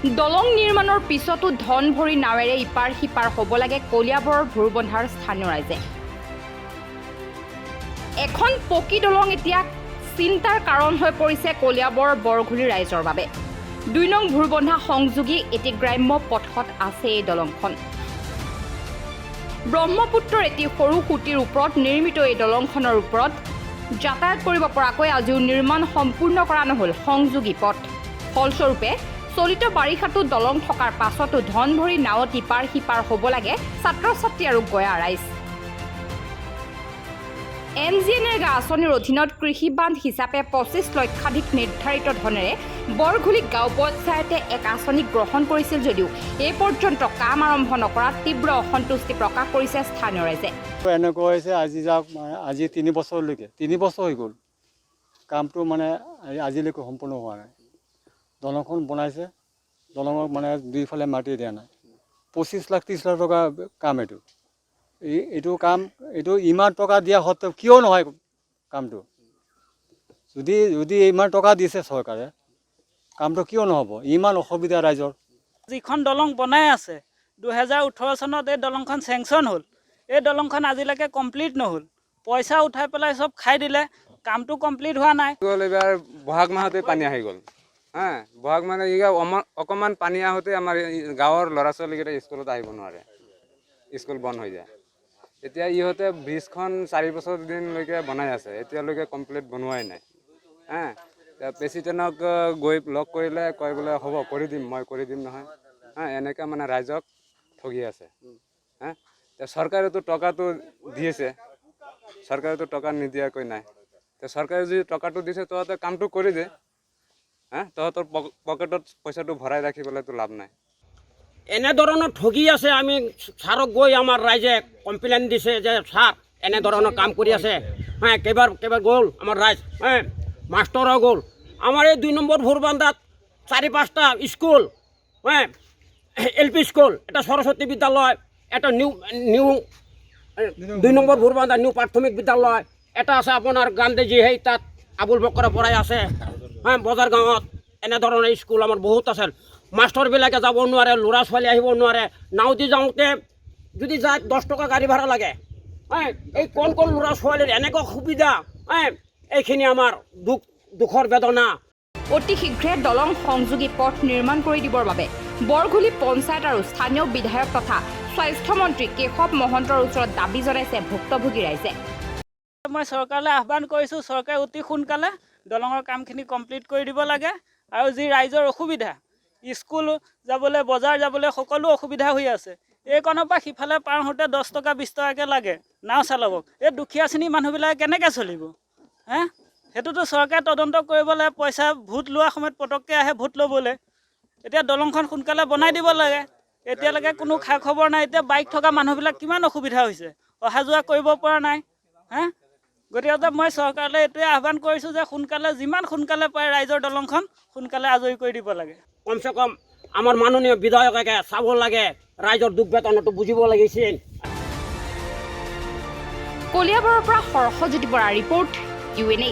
দলং নিৰ্মাণৰ পিছতো ধন ভৰি নাৱেৰে ইপাৰ সিপাৰ হ'ব লাগে কলিয়াবৰৰ ভুৰবন্ধাৰ স্থানীয় ৰাইজে। এখন পকী দলং এতিয়া চিন্তাৰ কাৰণ হৈ পৰিছে কলিয়াবৰ বৰঘুলি ৰাইজৰ বাবে। ২ নং ভুৰবন্ধা সংযোগী এটি গ্ৰাম্য পথত আছে এই দলংখন। ব্ৰহ্মপুত্ৰৰ এটি সৰু সুঁতিৰ ওপৰত নিৰ্মিত এই দলংখনৰ ওপৰত যাতায়াত কৰিব পৰাকৈ আজিও নিৰ্মাণ সম্পূৰ্ণ কৰা নহ'ল সংযোগী পথ। ফলস্বৰূপে চলিত বাৰিষাতো দলং থকাৰ পাছতো ধন ভৰি নাৱত ইপাৰ সিপাৰ হ'ব লাগে ছাত্ৰ ছাত্ৰী আৰু গয়া ৰাইজ। NGNৰেগা আঁচনিৰ অধীনত কৃষি বান্ধ হিচাপে ২৫ লক্ষাধিক নিৰ্ধাৰিত ধনেৰে বৰঘুলি গাঁও পঞ্চায়তে এক আঁচনি গ্ৰহণ কৰিছিল যদিও এই পৰ্যন্ত কাম আৰম্ভ নকৰাত তীব্ৰ অসন্তুষ্টি প্ৰকাশ কৰিছে স্থানীয় ৰাইজে। এনেকুৱা হৈছে আজি 3 বছৰলৈকে 3 বছৰ হৈ গ'ল, কামটো আজিলৈকে সম্পূৰ্ণ হোৱা নাই। দলংখন বনাইছে, দলঙক দুইফালে মাটি দিয়া নাই। 25 লাখ 30 লাখ টকা কাম এইটো কাম ইমান টকা দিয়া সত্ত্বেও কিয় নহয় কামটো? যদি ইমান টকা দিছে চৰকাৰে, কামটো কিয় নহ'ব? ইমান অসুবিধা ৰাইজৰ। যিখন দলং বনাই আছে 2018 চনত এই দলংখন চেংচন হ'ল। এই দলংখন আজিলৈকে কমপ্লিট নহ'ল। পইচা উঠাই পেলাই চব খাই দিলে, কামটো কমপ্লিট হোৱা নাই। এবাৰ বহাগ মাহতে পানী আহি গ'ল। বহাগ অকণমান পানী আহোঁতে আমাৰ গাঁৱৰ ল'ৰা ছোৱালীকেইটা স্কুলত আহিব নোৱাৰে, স্কুল বন্ধ হৈ যায়। এতিয়া ইহঁতে ব্ৰিজখন 4 বছৰ দিনলৈকে বনাই আছে, এতিয়ালৈকে কমপ্লিট বনোৱাই নাই। প্ৰেচিডেণ্টক গৈ লগ কৰিলে কয় বোলে হ'ব কৰি দিম, মই কৰি দিম নহয়। এনেকৈ ৰাইজক ঠগি আছে। চৰকাৰেতো টকাটো দিছে, চৰকাৰেতো টকা নিদিয়াকৈ নাই। চৰকাৰে যদি টকাটো দিছে তহঁতে কামটো কৰি দে। তহঁতৰ পকেটত পইচাটো ভৰাই ৰাখিবলৈতো লাভ নাই। এনেধৰণৰ ঠগি আছে। আমি ছাৰক গৈ আমাৰ ৰাইজে কমপ্লেইন দিছে যে ছাৰ এনেধৰণৰ কাম কৰি আছে। কেইবাৰ গ'ল আমাৰ ৰাইজ, মাষ্টৰো গ'ল। আমাৰ এই 2 নম্বৰ ভুৰবন্ধাত 4-5টা স্কুল, LP স্কুল, এটা সৰস্বতী বিদ্যালয়, এটা নিউ 2 নম্বৰ ভুৰবন্ধা নিউ প্ৰাথমিক বিদ্যালয়, এটা আছে আপোনাৰ গান্ধীজী সেই তাত আবুল বকৰৰ পৰাই আছে। বজাৰ গাঁৱত এনেধৰণৰ স্কুল আমাৰ বহুত আছে। মাষ্টৰবিলাকে যাব নোৱাৰে, ল'ৰা ছোৱালী আহিব নোৱাৰে। নাওদি যাওঁতে যদি যায় 10 টকা গাড়ী ভাড়া লাগে। এই কণ ল'ৰা ছোৱালীৰ এনেকুৱা সুবিধা, এইখিনি আমাৰ দুখৰ বেদনা। অতি শীঘ্ৰে দলং সংযোগী পথ নিৰ্মাণ কৰি দিবৰ বাবে বৰঘুলি পঞ্চায়ত আৰু স্থানীয় বিধায়ক তথা স্বাস্থ্যমন্ত্ৰী কেশৱ মহন্তৰ ওচৰত দাবী জনাইছে ভুক্তভোগী ৰাইজে। মই চৰকাৰলৈ আহ্বান কৰিছোঁ, চৰকাৰে অতি সোনকালে দলঙৰ কামখিনি কমপ্লিট কৰি দিব লাগে। আৰু যি ৰাইজৰ অসুবিধা, স্কুল যাবলৈ, বজাৰ যাবলৈ সকলো অসুবিধা হৈ আছে। এইকণৰ পৰা সিফালে পাৰ হওঁতে 10 টকা 20 টকাকৈ লাগে নাও চালকক। এই দুখীয়া শ্ৰেণীৰ মানুহবিলাকে কেনেকৈ চলিব? সেইটোতো চৰকাৰে তদন্ত কৰিবলৈ, পইচা ভোট লোৱাৰ সময়ত পটককৈ আহে ভোট ল'বলৈ। এতিয়া দলংখন সোনকালে বনাই দিব লাগে। এতিয়ালৈকে কোনো খা খবৰ নাই। এতিয়া বাইক থকা মানুহবিলাক কিমান অসুবিধা হৈছে, অহা যোৱা কৰিব পৰা নাই। গতিকে মই চৰকাৰলৈ এইটোৱে আহ্বান কৰিছোঁ যে সোনকালে, যিমান সোনকালে পাৰে ৰাইজৰ দলংখন সোনকালে আজৰি কৰি দিব লাগে। কমচে কম আমাৰ মাননীয় বিধায়কে চাব লাগে, ৰাইজৰ দুখ বেদনাটো বুজিব লাগিছিল। কলিয়াবৰৰ পৰা সৰস্বতী বৰা ৰিপৰ্ট UNA।